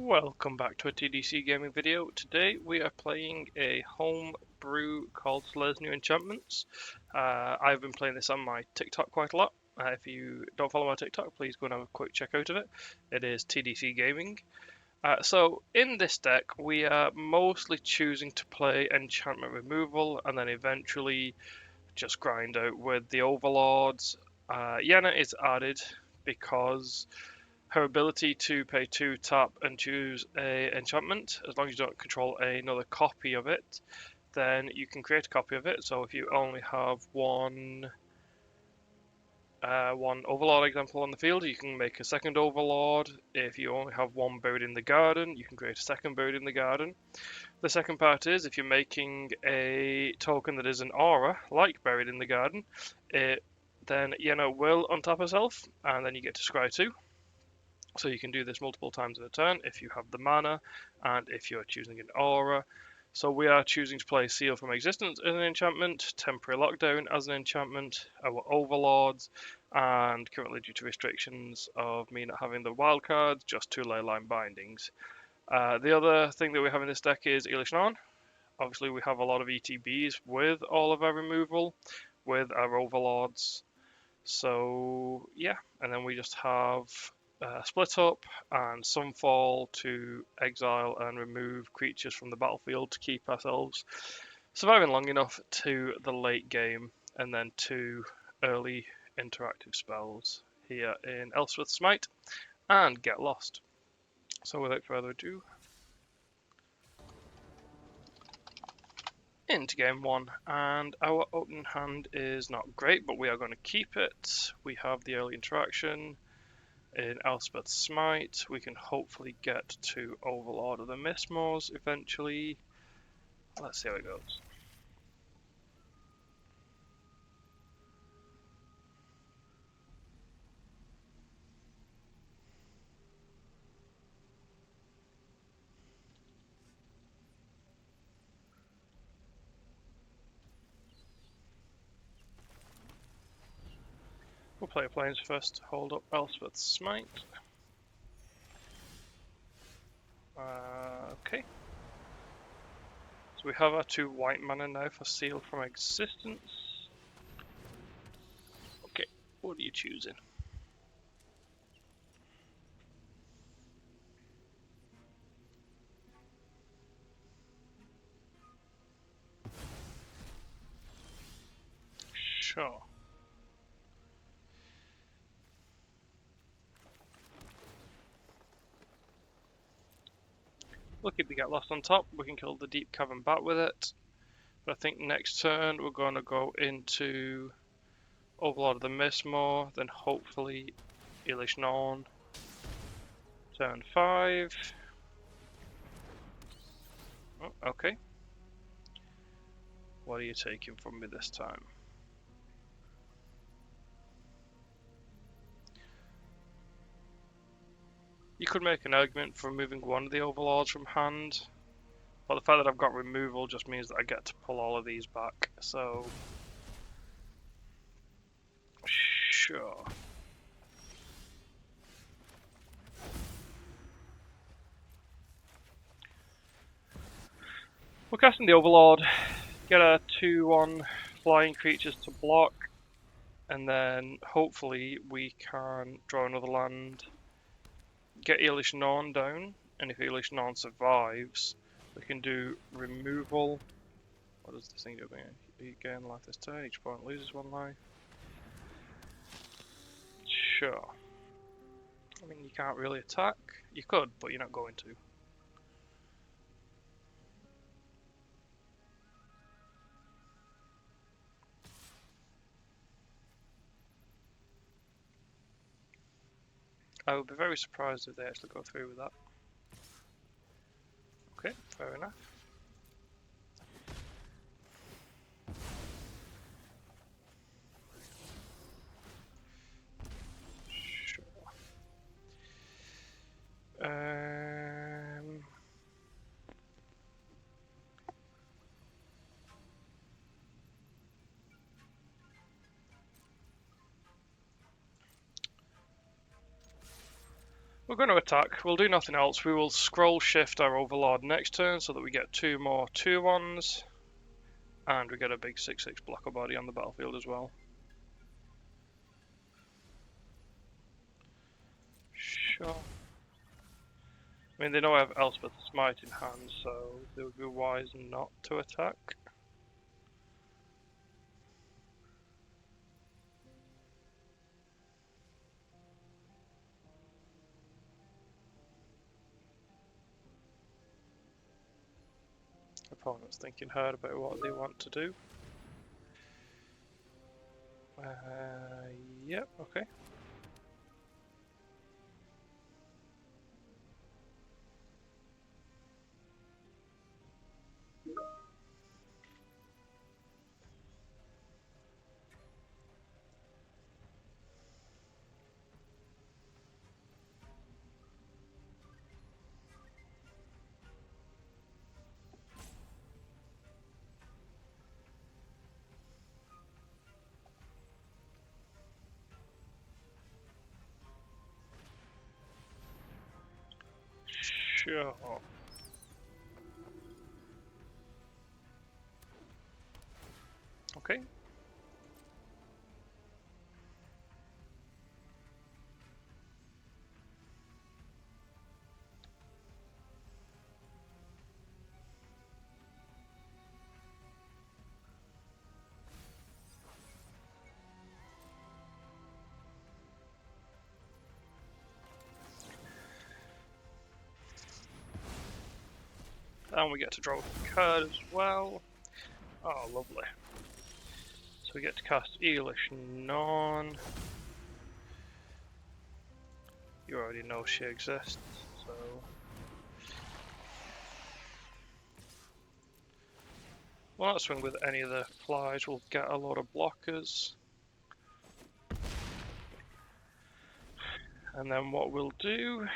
Welcome back to a TDC gaming video. Today we are playing a homebrew called Selesnya Enchantments. I've been playing this on my TikTok quite a lot. If you don't follow my TikTok, please go and have a quick check out of it. It is TDC Gaming. So in this deck we are mostly choosing to play enchantment removal and then eventually just grind out with the overlords. Yenna is added because her ability to pay 2 tap and choose a enchantment, as long as you don't control another copy of it, then you can create a copy of it. So if you only have one overlord example on the field, you can make a second overlord. If you only have one buried in the garden, you can create a second buried in the garden. The second part is if you're making a token that is an aura, like buried in the garden, then Yenna will untap herself, and then you get to scry 2. So you can do this multiple times in a turn if you have the mana and if you're choosing an aura. So we are choosing to play Seal from Existence as an enchantment, Temporary Lockdown as an enchantment, our overlords, and currently due to restrictions of me not having the wildcards, just 2 Leyline Bindings. The other thing that we have in this deck is Elish Norn. Obviously we have a lot of ETBs with all of our removal, with our overlords. So yeah, and then we just have split up and Sunfall to exile and remove creatures from the battlefield to keep ourselves surviving long enough to the late game, and then 2 early interactive spells here in Elspeth's Smite and Get Lost. So without further ado, into game 1, and our opening hand is not great, but we are going to keep it. We have the early interaction. In Elspeth's Smite, we can hopefully get to Overlord of the Mistmoors eventually. Let's see how it goes. We'll play Plains first to hold up Elspeth's Smite. Okay. So we have our 2 white mana now for Seal from Existence. Okay, what are you choosing? Sure. We'll keep the Get Lost on top. We can kill the Deep Cavern Bat with it. But I think next turn we're going to go into Overlord of the Mistmoor, then hopefully Elish Norn. Turn 5. Oh, okay. What are you taking from me this time? You could make an argument for removing one of the overlords from hand, but the fact that I've got removal just means that I get to pull all of these back, so sure. We're casting the Overlord, get a 2/1 flying creatures to block, and then hopefully we can draw another land, get Elish Norn down, and if Elish Norn survives, we can do removal. What does this thing do? You gain life this turn, each opponent loses 1 life. Sure. I mean, you can't really attack. You could, but you're not going to. I would be very surprised if they actually go through with that. Okay, fair enough. Sure. We're going to attack. We'll do nothing else. We will scroll shift our Overlord next turn so that we get 2 more 2/1s. And we get a big 6/6 blocker body on the battlefield as well. Sure. I mean, they know I have Elspeth's Smite in hand, so they would be wise not to attack. Opponent's thinking hard about what they want to do. Yep, okay. Sure. Okay. And we get to draw a card as well. Oh, lovely. So we get to cast Eelish Non. You already know she exists, so... We'll not swing with any of the flies, we'll get a lot of blockers. And then what we'll do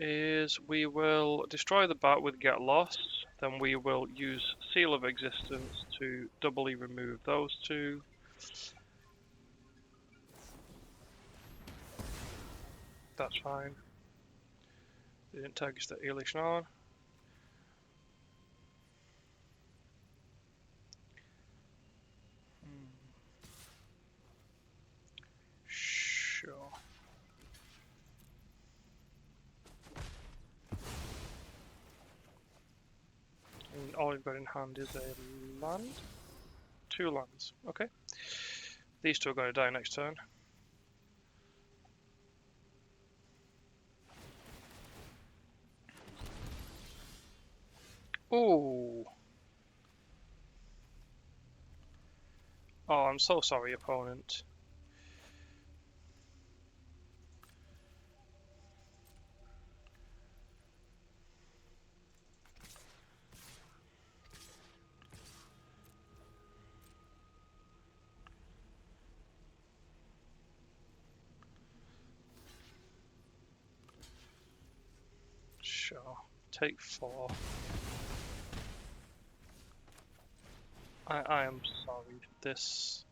is we will destroy the bat with Get Lost, then we will use Seal of Existence to doubly remove those two. That's fine. They didn't tag us the Eilish on. Sure. And all you've got in hand is a land. 2 lands. Okay. These two are going to die next turn. Ooh. Oh, I'm so sorry, opponent. Sure. Take 4. I am sorry. This...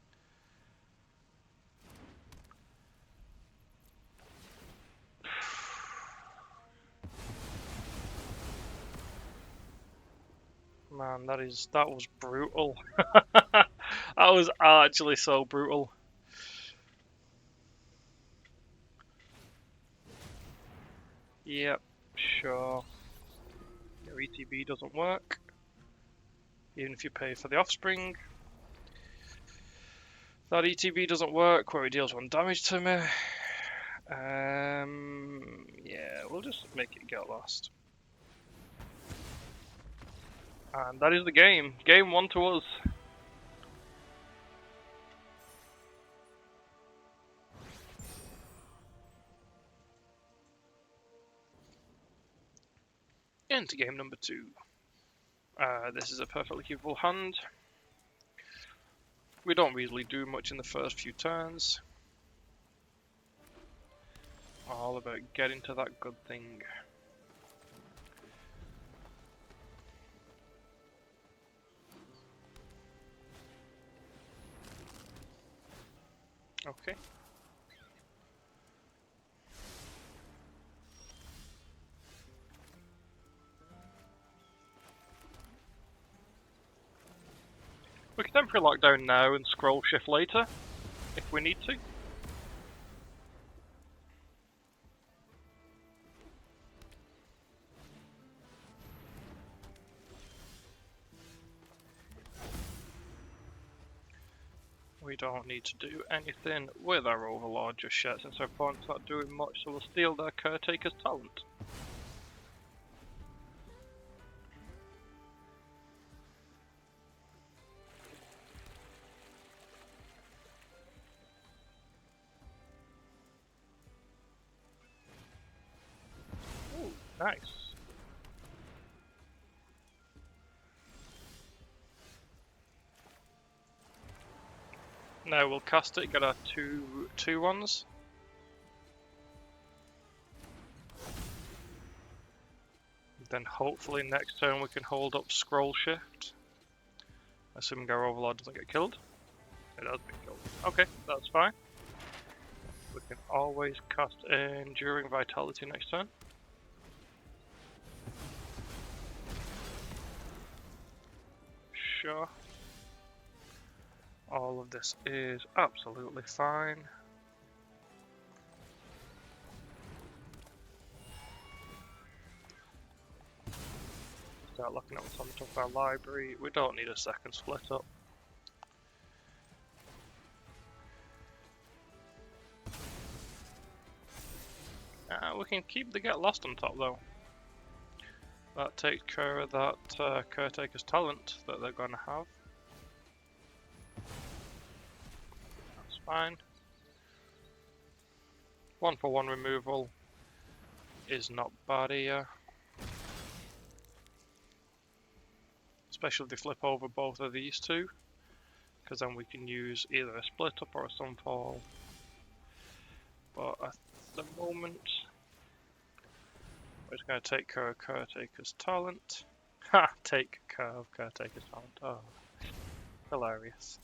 Man, that was brutal. That was actually so brutal. Yep, sure. Your ETB doesn't work. Even if you pay for the offspring. That ETB doesn't work where he deals 1 damage to me. Yeah, we'll just make it Get Lost. And that is the game. Game 1 to us. Into game number 2. This is a perfectly capable hand. We don't really do much in the first few turns. All about getting to that good thing. Okay. We can temporary lockdown now and scroll shift later, if we need to. We don't need to do anything with our Overlord just yet, since our opponent's not doing much, so we'll steal their Caretaker's talent. Ooh, nice. Now we'll cast it, get our two ones. Then hopefully next turn we can hold up scroll shift. Assuming our Overlord doesn't get killed. It has been killed. Okay, that's fine. We can always cast Enduring Vitality next turn. Sure. All of this is absolutely fine. Start looking at what's on the top of our library. We don't need a second split up. We can keep the Get Lost on top though. That takes care of that Caretaker's talent that they're going to have. That's fine. 1-for-1 removal is not bad here. Especially if they flip over both of these two, because then we can use either a split up or a sunfall. But at the moment, we're just going to take care of Caretaker's talent. Ha! Take care of Caretaker's talent. Oh, hilarious.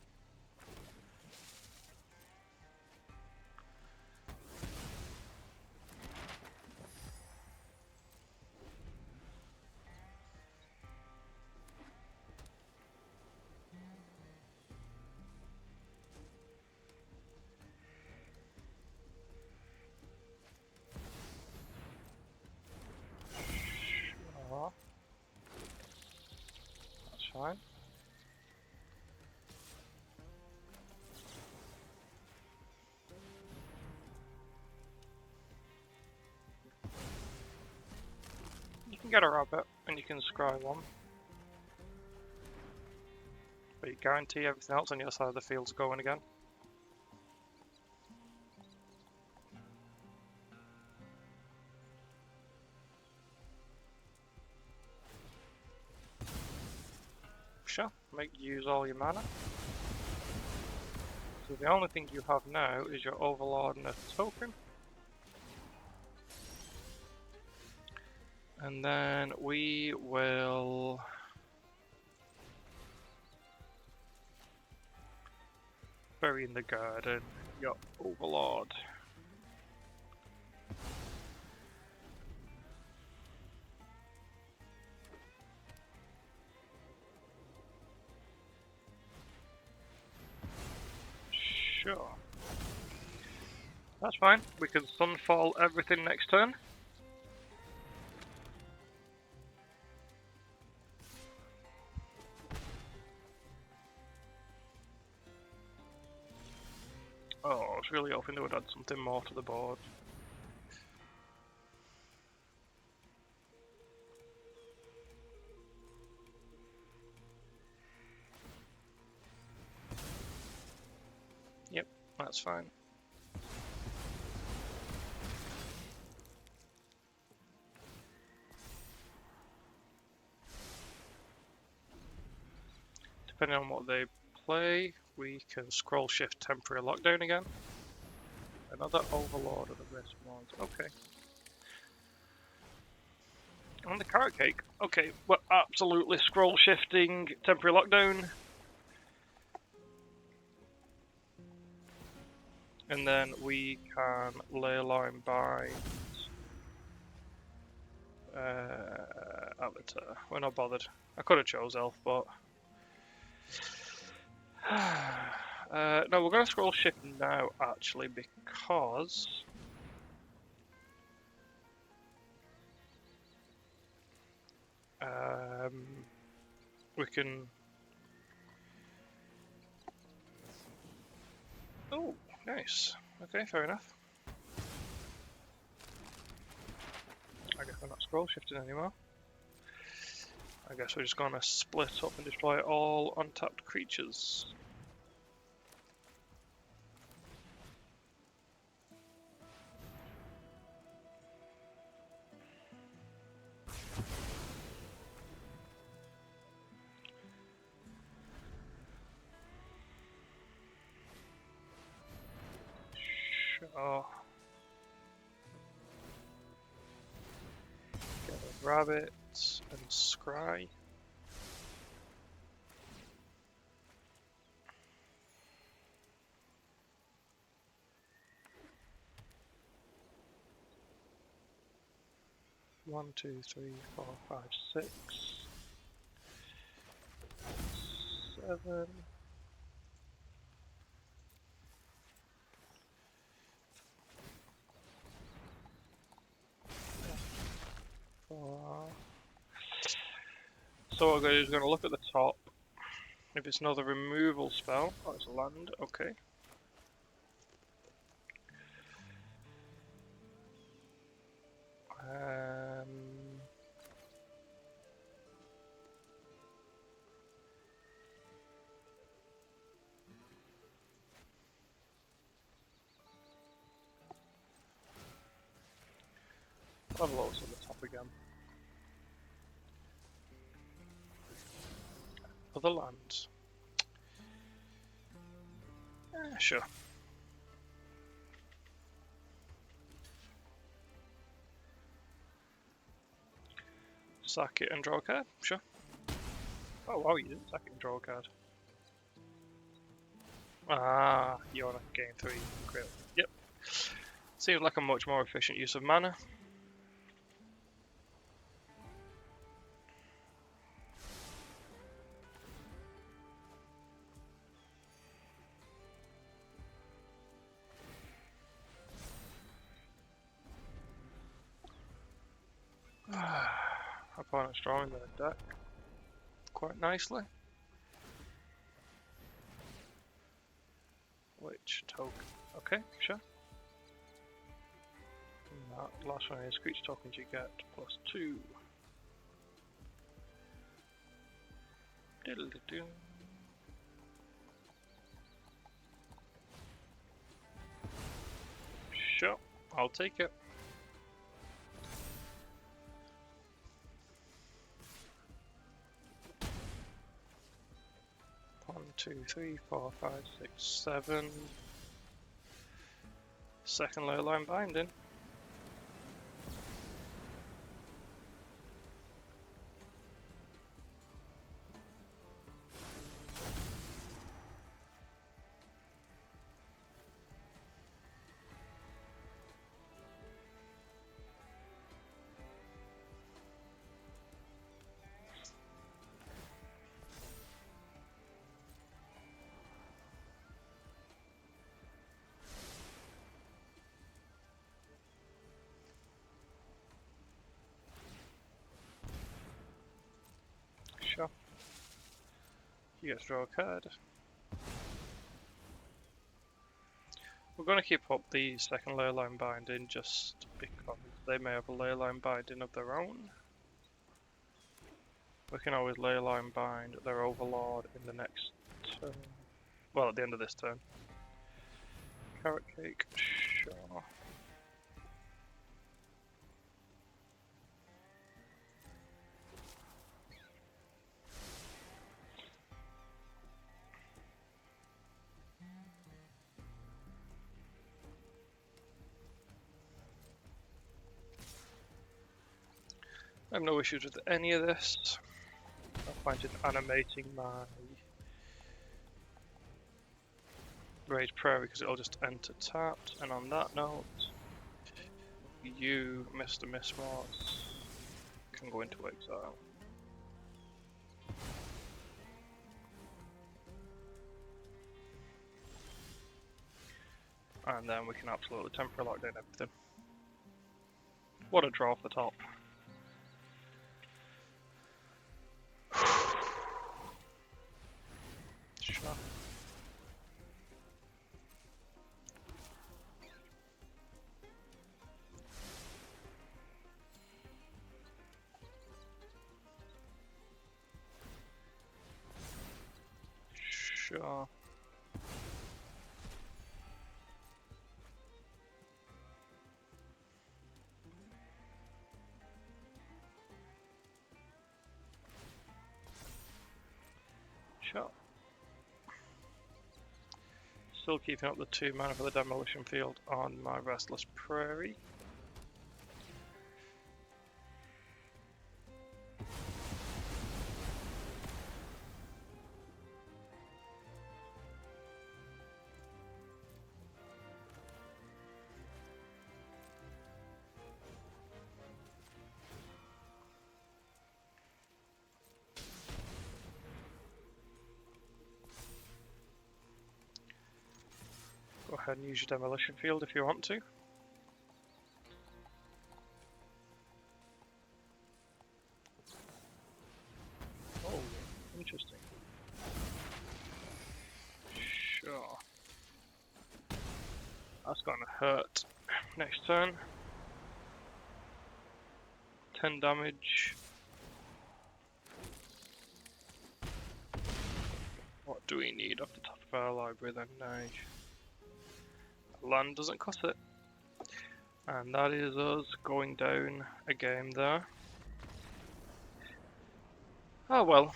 That's fine. You can get a rabbit and you can scry one. But you guarantee everything else on your side of the field's going again. Sure, make use all your mana. So the only thing you have now is your Overlord and a token. And then we will bury in the garden your Overlord. Sure. That's fine. We can sunfall everything next turn. Oh, I was really hoping they would add something more to the board. Yep, that's fine. Depending on what they play, we can scroll shift temporary lockdown again. Another Overlord of the Risk ones. Okay. And the carrot cake. Okay, we're absolutely scroll shifting temporary lockdown. And then we can Leyline bind Avatar. We're not bothered. I could have chose Elf, but No, we're going to scroll shift now, actually, because we can. Oh, nice. Okay, fair enough. I guess we're not scroll shifting anymore. I guess we're just going to split up and destroy all untapped creatures. Sure. Get a rabbit and scry. One, two, three, 4, 5, 6, 7. So what we're going to do is we're going to look at the top. If it's another removal spell, oh, it's a land, okay. I'll have loads at the top again. Other lands. Sure. Sack it and draw a card, sure. Oh wow, you didn't sack it and draw a card. Ah, you want to gain 3. Great. Yep. Seems like a much more efficient use of mana. Opponent's drawing their deck quite nicely. Which token? Okay, sure. That last one is creature tokens you get +2. Diddle-doo. Sure, I'll take it. One, two, three, 4, 5, 6, 7. Second low line binding. Sure. You get to draw a card. We're going to keep up the second ley line binding just because they may have a ley line binding of their own. We can always ley line bind their overlord in the next turn. Well, at the end of this turn. Carrot cake, sure. I have no issues with any of this. I find it animating my Raid Prairie because it'll just enter tapped. And on that note, you, Mr. Mismarks, can go into exile. And then we can absolutely temporary lock down everything. What a draw off the top. Sure. Sure. Sure. Still keeping up the 2 mana for the demolition field on my Restless Prairie. Go ahead and use your demolition field if you want to. Oh, interesting. Sure. That's gonna hurt. Next turn. 10 damage. What do we need off the top of our library then, Nige? Land doesn't cut it. And that is us going down a game there. Oh well.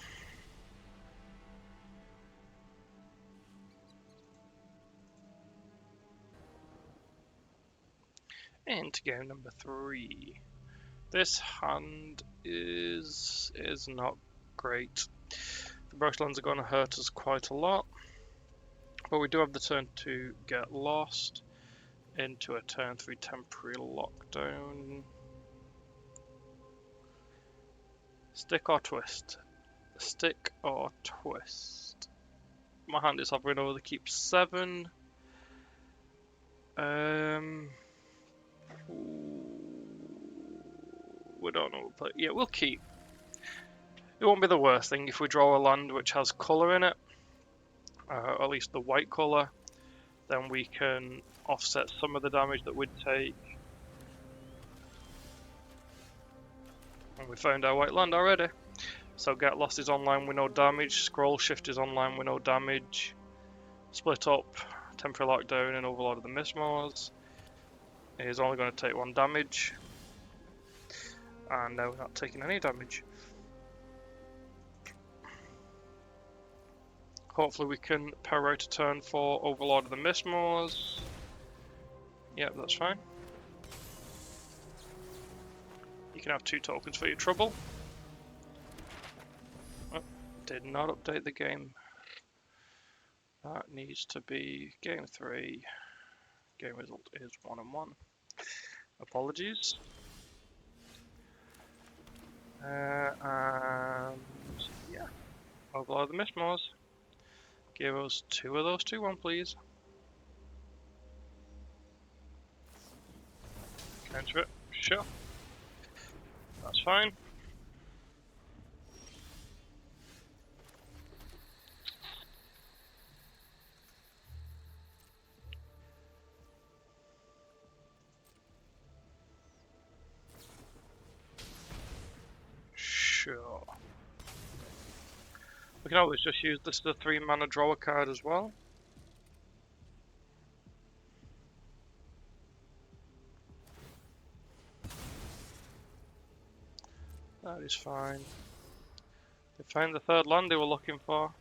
Into game number 3. This hand is not great. The brushlands are going to hurt us quite a lot. But we do have the turn to get lost into a turn 3 temporary lockdown. Stick or twist? Stick or twist? My hand is hovering over the keep 7. We don't know. But yeah, we'll keep. It won't be the worst thing if we draw a land which has colour in it, or at least the white colour. Then we can offset some of the damage that we'd take. And we found our white land already. So Get Lost is online with no damage, Scroll Shift is online with no damage, Split Up, Temporary Lockdown and Overlord of the Mistmoors is only going to take 1 damage. And now we're not taking any damage. Hopefully we can power out a turn for Overlord of the Mistmoors. Yep, that's fine. You can have 2 tokens for your trouble. Oh, did not update the game. That needs to be game 3. Game result is 1-1. Apologies. And yeah, Overlord of the Mistmoors. Give us 2 of those 2-1, please. Counter it, sure. That's fine. Sure. We can always just use this as a 3 mana draw a card as well. That is fine. They found the 3rd land they were looking for.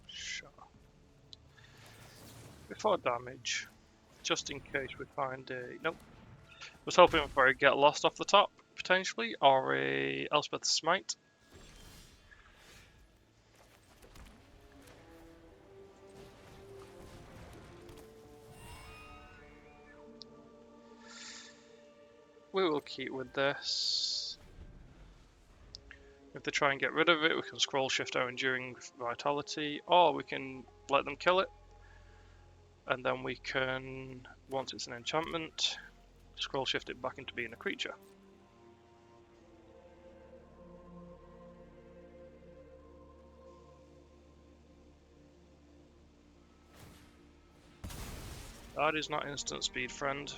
Sure. Before damage, just in case we find a... Nope. Was hoping for a Get Lost off the top, potentially, or a Elspeth's Smite. We will keep with this. If they try and get rid of it, we can Scroll Shift our Enduring Vitality, or we can let them kill it. and then we can, once it's an enchantment, scroll shift it back into being a creature. That is not instant speed, friend.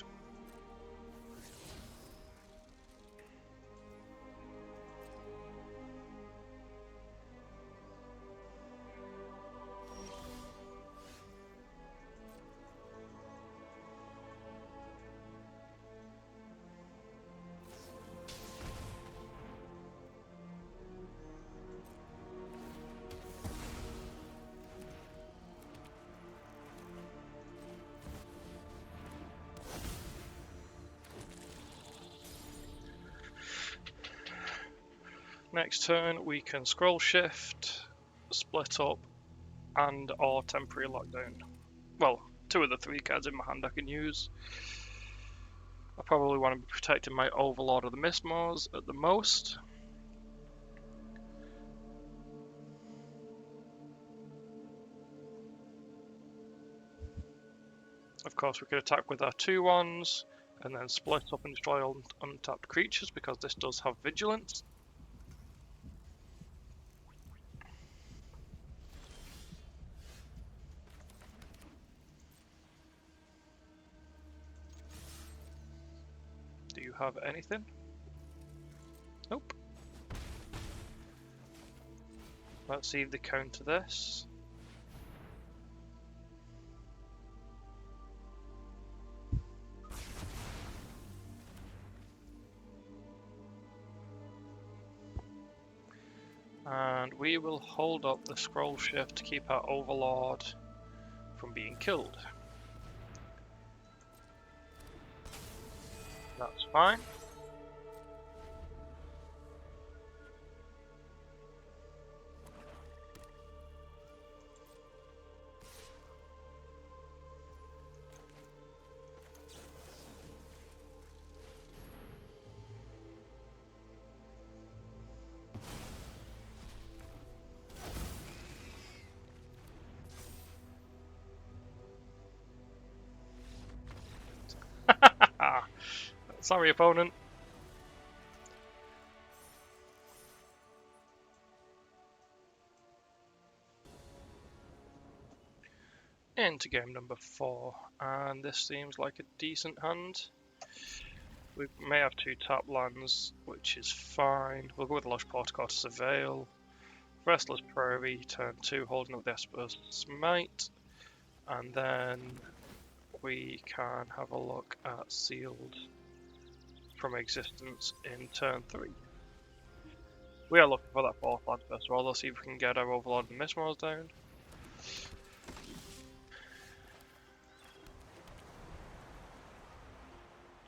Next turn we can scroll shift, split up, and or temporary lockdown. Well, 2 of the 3 cards in my hand I can use. I probably want to be protecting my Overlord of the Mistmoors at the most. Of course we could attack with our 2/1s and then split up and destroy all untapped creatures because this does have vigilance. Do you have anything? Nope. Let's see if they counter this. And we will hold up the scroll shift to keep our Overlord from being killed. That's fine. Sorry, opponent. Into game number 4, and this seems like a decent hand. We may have 2 tap lands, which is fine. We'll go with Lush Portico to Surveil. Restless Prairie, turn 2, holding up the Esper's Smite. And then we can have a look at Sealed from Existence in turn 3. We are looking for that 4th land first of all. Let's see if we can get our Overlord and Mistmoors down.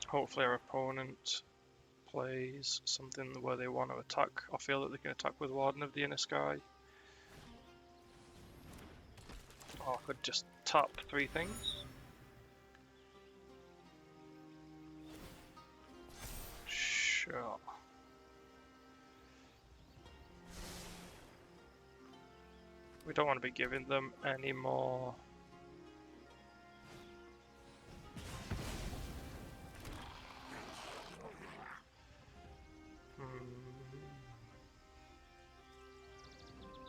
Hopefully our opponent plays something where they want to attack or feel that they can attack with Warden of the Inner Sky. Or could just tap 3 things. Sure. We don't want to be giving them any more.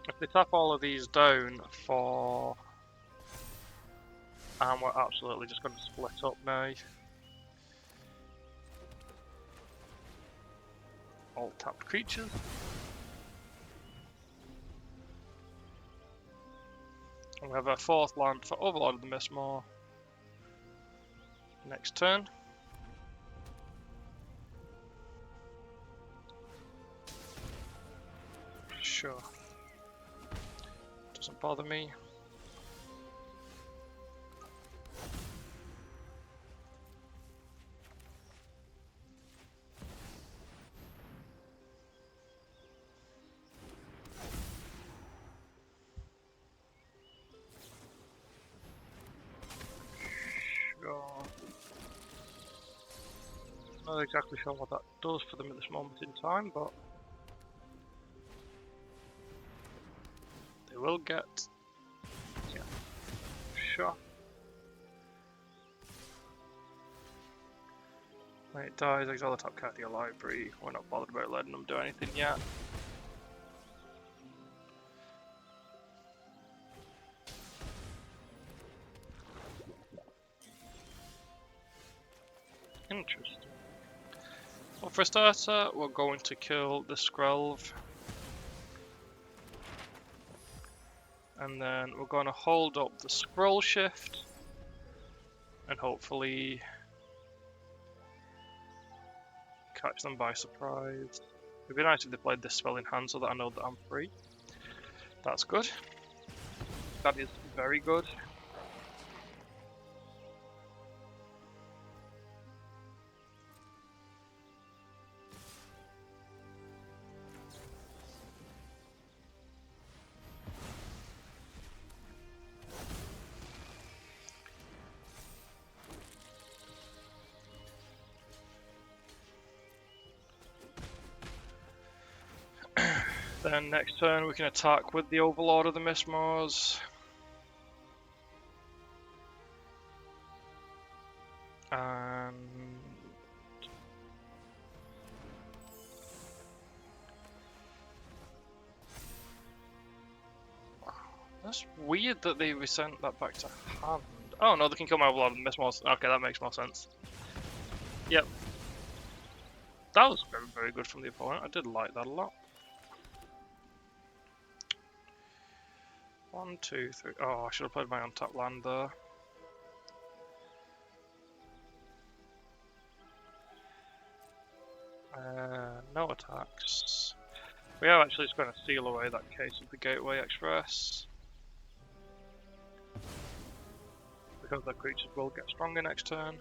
If they tap all of these down for... And we're absolutely just going to split up now. All tapped creatures. And we have our 4th land for Overlord of the Mistmoor. Next turn. Sure. Doesn't bother me. Not exactly sure what that does for them at this moment in time, but they will get, yeah, sure. When it dies, exile the top card of your library. We're not bothered about letting them do anything yet. Interesting. Well, for a starter, we're going to kill the Skrelv. And then we're going to hold up the scroll shift. And hopefully catch them by surprise. It'd be nice if they played this spell in hand so that I know that I'm free. That's good. That is very good. Then next turn we can attack with the Overlord of the Mistmoors. And that's weird that they resent that back to hand. Oh no, they can kill my Overlord of the Mistmoors. Okay, that makes more sense. Yep. That was very, very good from the opponent. I did like that a lot. 1, 2, 3. Oh, I should have played my untapped land there. No attacks. We are actually just going to steal away that case of the Gateway Express. Because the creatures will get stronger next turn.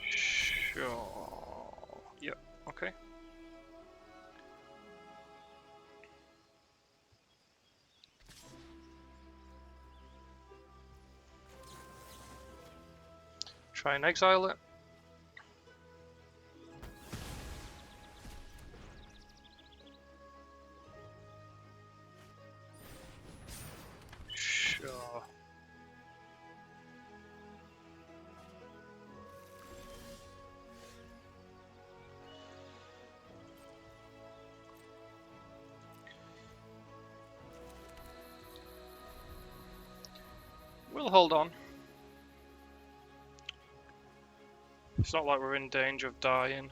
Sure. Yep, okay. Try and exile it. Sure. We'll hold on. It's not like we're in danger of dying.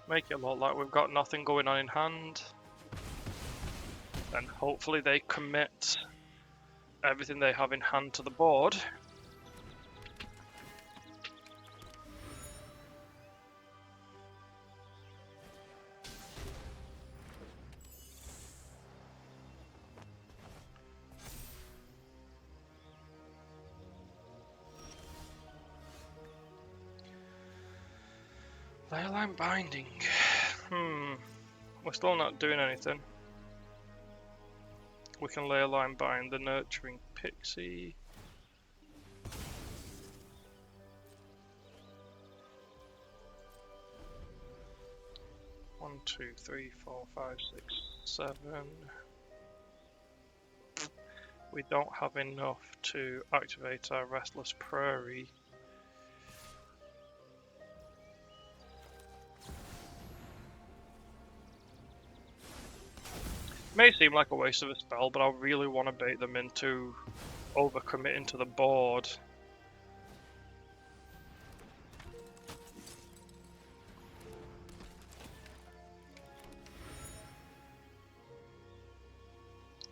Make it look like we've got nothing going on in hand. And hopefully they commit everything they have in hand to the board. Leyline Binding. We're still not doing anything. We can Leyline Bind the Nurturing Pixie. One, 2, 3, 4, 5, 6, 7. We don't have enough to activate our Restless Prairie. May seem like a waste of a spell, but I really want to bait them into overcommitting to the board.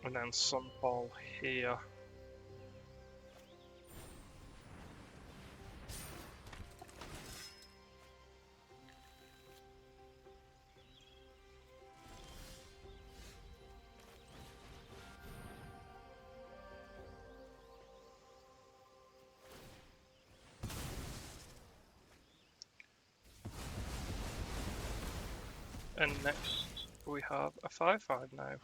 And then Sunfall here. And next we have a 5/5 now.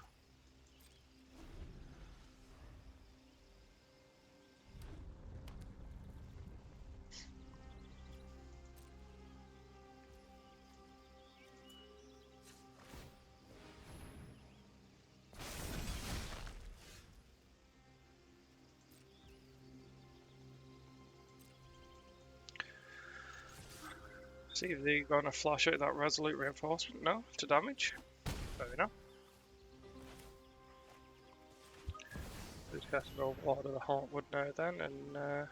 See if they're going to flash out that Resolute Reinforcement. No, to damage. Fair enough. Just cast an Overlord of the Heartwood now then, and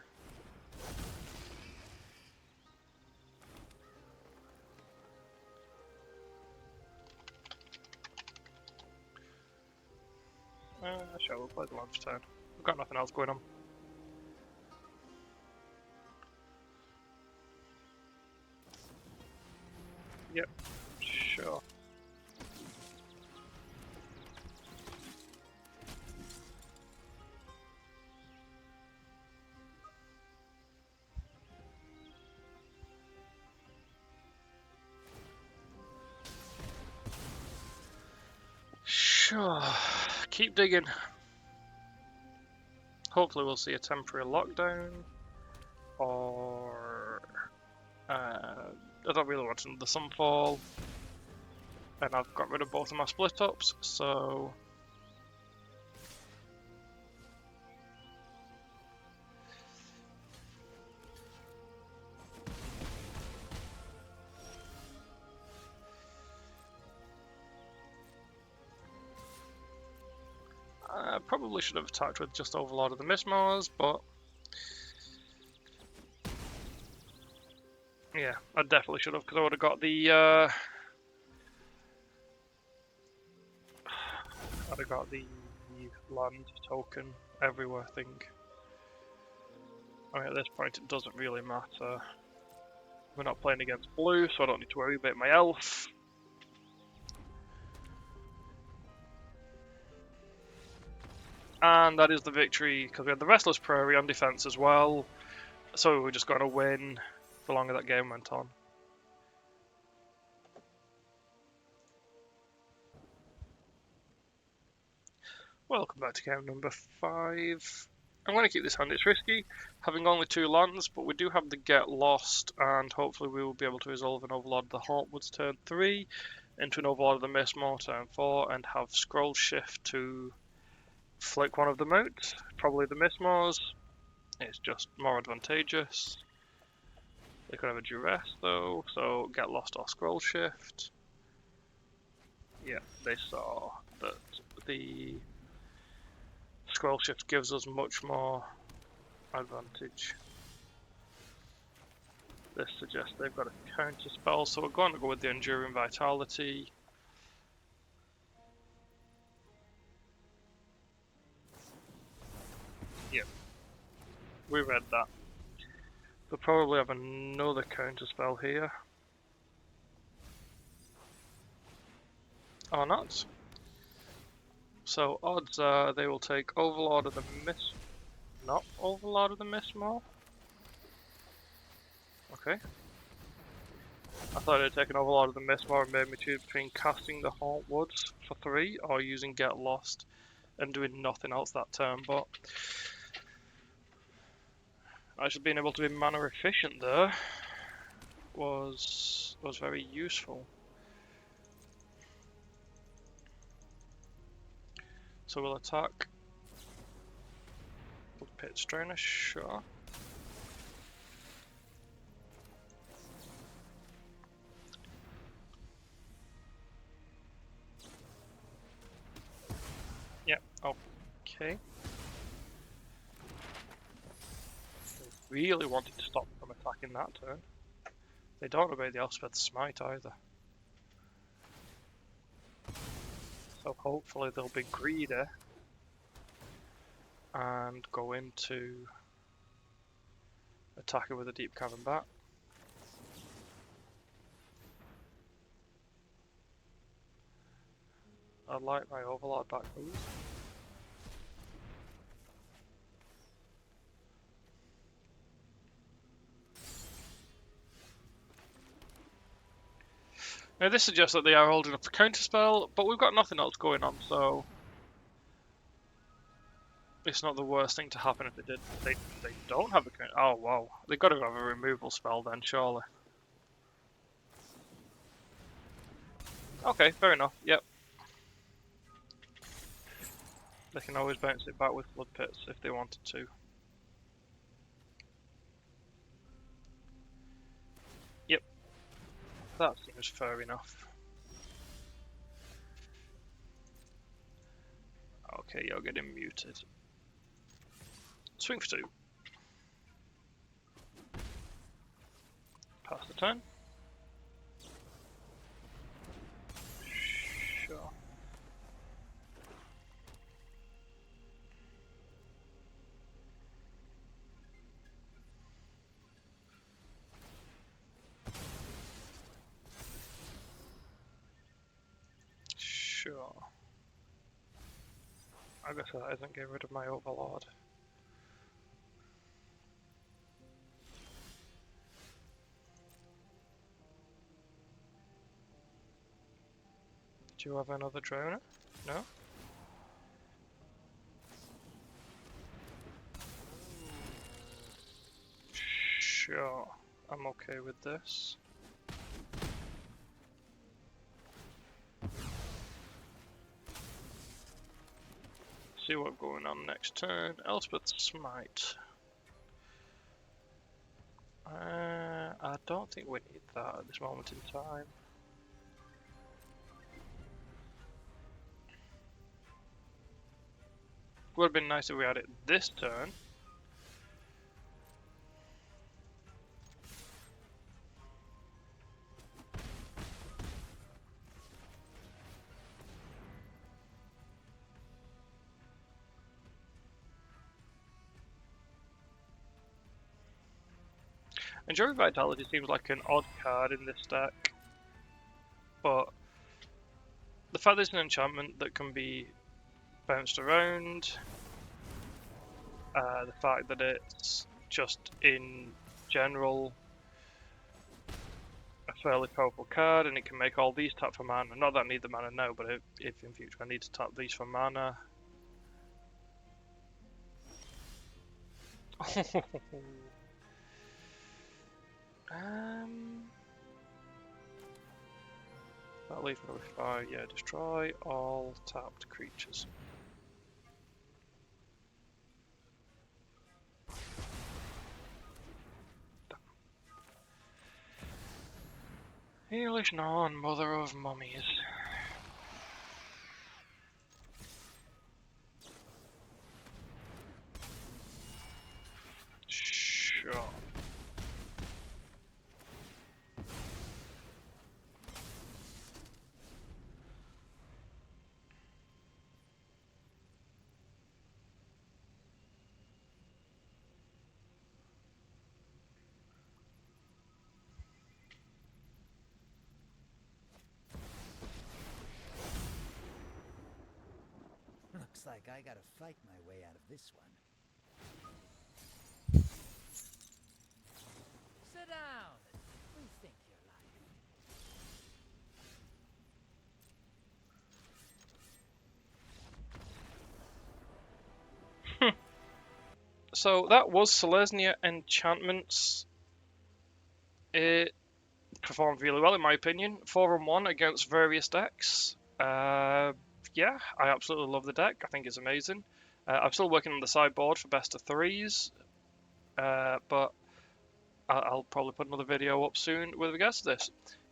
sure, we'll play the launch turn. We've got nothing else going on. Yep, sure. Sure. Keep digging. Hopefully we'll see a temporary lockdown, or I don't really want another Sunfall, and I've got rid of both of my split ups, so I probably should have attacked with just Overlord of the Mistmores, but yeah, I definitely should have, because I would have got the I'd have got the land token everywhere, I think. I mean, at this point it doesn't really matter. We're not playing against blue, so I don't need to worry about my elf. And that is the victory, because we had the Restless Prairie on defense as well. So we were just going to win the longer that game went on. Welcome back to game number 5. I'm going to keep this hand, it's risky, having only 2 lands, but we do have the Get Lost, and hopefully we will be able to resolve an Overlord of the Heartwoods turn 3 into an Overlord of the Mistmore turn 4, and have Scroll Shift to flick one of them out, probably the Mistmores. It's just more advantageous. They could have a Duress though, so Get Lost or Scroll Shift. Yeah, they saw that the Scroll Shift gives us much more advantage. This suggests they've got a counter spell, so we're going to go with the Enduring Vitality. Yep, we read that. They'll probably have another counter spell here. Or not. So odds are they will take Overlord of the Mist. Not Overlord of the Mistmore. Okay. I thought it had taken Overlord of the Mistmore and made me choose between casting the Heartwoods for 3 or using Get Lost and doing nothing else that turn, but actually being able to be mana efficient there was very useful. So we'll attack with Pit Strainer, sure. Yep, okay. They really wanted to stop me from attacking that turn. They don't obey the Elspeth's Smite either. So hopefully they'll be greedy and go into attacking with a Deep Cavern Bat. I like my Overlord back move. Now this suggests that they are holding up a counterspell, but we've got nothing else going on, so it's not the worst thing to happen if they did. They don't have a counter. Oh wow, they've got to have a removal spell then, surely. Okay, fair enough. Yep. They can always bounce it back with Blood Pits if they wanted to. Yep. that seems fair enough. Okay, you're getting muted. Swing for 2. Pass the turn. Sure. Sure. I guess that isn't getting rid of my Overlord. Do you have another droner? No? Sure. I'm okay with this. See what's going on next turn. Elspeth's Smite. I don't think we need that at this moment in time. Would have been nice if we had it this turn. Enduring Vitality seems like an odd card in this deck, but the fact that it's an enchantment that can be bounced around, the fact that it's just in general a fairly powerful card and it can make all these tap for mana. Not that I need the mana now, but if in future I need to tap these for mana. That leaves me with 5. Yeah, destroy all tapped creatures. English non, mother of mummies. Sure. Looks like I gotta fight my way out of this one. Sit down and rethink your life. So that was Selesnya Enchantments. It performed really well in my opinion. 4-on-1 against various decks. Yeah, I absolutely love the deck. I think it's amazing. I'm still working on the sideboard for best of 3s, but I'll probably put another video up soon with regards to this.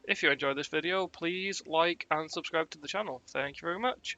If you enjoyed this video, please like and subscribe to the channel. Thank you very much.